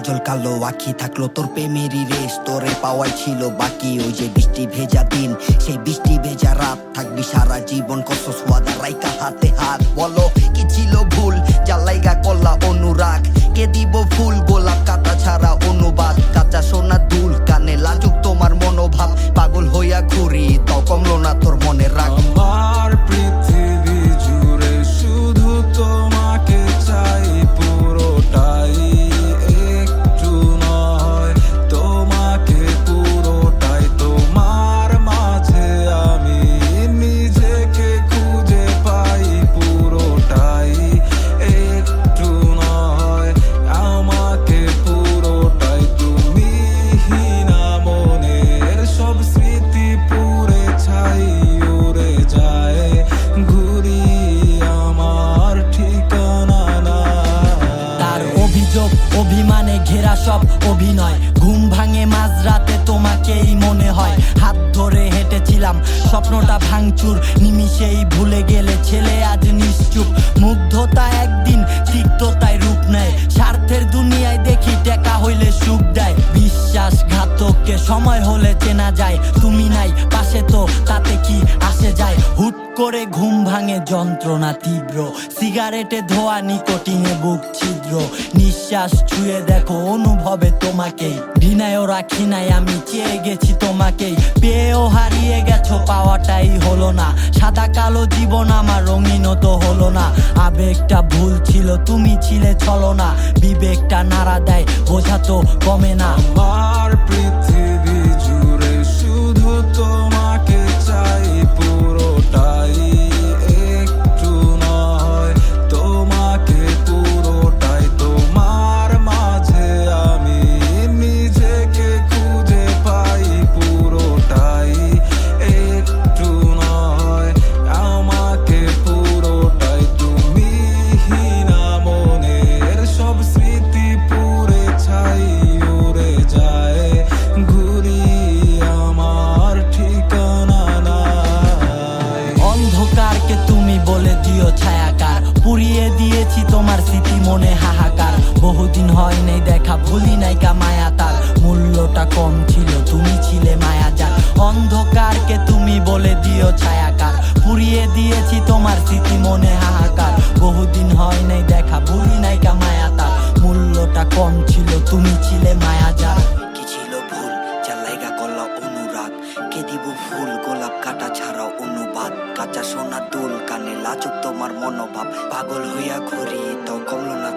কাজল কালো আখি থাকলো তোর প্রেমেরই রেশ, তোরে পাওয়াই ছিল বাকি। ওই যে বৃষ্টি ভেজা দিন, সেই বৃষ্টি ভেজা রাত, থাকবি সারা জীবন কত সোয়াদা রাইকা হাতে হাত। বলো কি ছিল ভুল, জালাইগা কল্লা অনুরাগ, কে দিব ফুল গোলাপ কাটা ছাড়া অনুবাদ। কাঁচা সোনা দুল কানে লাজুক তোমার মনোভাব, পাগল হইয়া ঘুরি তাও কমলো না তোর মনে রাগ। আমার পৃথিবী জুড়ে শুধু তোমাকে চাই পুরোটাই, একটু নয় তোমাকে পুরোটাই। তোমার মাঝে আমি নিজেকে খুঁজে পাই পুরোটাই, একটু নয় আমাকে পুরোটাই। তুমি হীনা মনের সব স্মৃতি পুড়ে ছাই উড়ে যায়, ঘুরি আমার ঠিকানা না। তার অভিযোগ অভিমানে ঘেরা সব অভিনয়, ঘুম ভাঙে মাঝরাতে তোমাকেই মনে হয়। হাত ধরে হেঁটেছিলাম স্বপ্নটা ভাঙচুর, নিমিষেই ভুলে গেলে ছেলে আজ নিশ্চুপ। মুগ্ধতা একদিন তিক্ততায় রূপ নেয়, স্বার্থের দুনিয়ায় দেখি টেকা হইলে সুখ দেয়। বিশ্বাসঘাতককে সময় হলে চেনা যায়, তুমি নাই পাশে তো তাতে কি আসে যায়। হুট করে ঘুম ভাঙে যন্ত্রণা তীব্র, সিগারেটে ধোয়া নিকোটিনে বুক ছিদ্র। নিঃশ্বাস ছুঁয়ে দেখো অনুভবে তোমাকেই, ঘৃণায়ও রাখি নাই আমি চেয়ে গেছি তোমাকেই। পেয়েও হারিয়ে গেছো পাওয়াটাই হলো না, সাদা কালো জীবন আমার রঙিন তো হলো না। আবেগটা ভুল ছিল তুমি ছিলে ছলনা, বিবেকটা নাড়া দেয় বোঝা তো কমে না। আমার পৃথিবী জুড়ে শুধু তোমাকে চাই পুরোটাই, একটু নয় তোমাকে পুরোটাই। তোমার মাঝে আমি নিজেকে খুঁজে পাই পুরোটাই, একটু নয় আমাকে পুরোটাই। তুমি হীনা মনের সব স্মৃতি পুড়ে ছাই উড়ে যায়, ঘুরি আমার ঠিকানা নাই। অন্ধকারকে তুমি বলে দিও ছায়াকার, পুড়িয়ে দিয়েছি তোমার স্মৃতি মনে হাহাকার। বহুদিন হয় নাই দেখা ভুলি নাই কা মায়া, তার মূল্যটা কম ছিল তুমি ছিলে মায়াজার। অন্ধকারকে তুমি বলে দিও ছায়াকার, পুড়িয়ে দিয়েছি তোমার স্মৃতি মনে হাহাকার। বহুদিন হয় নাই দেখা ভুলি নাই কা মায়া, তার মূল্যটা কম ছিল তুমি ছিলে মায়াজার। কি ছিল ভুল, জালাইগা কল্লা অনুরাগ, কে দিব ফুল গোলাপ কাটা ছাড়া অনুবাদ। কাঁচা সোনা দুল কানে লাজুক তোমার মনোভাব, পাগল হইয়া ঘুরি তাও কমলো না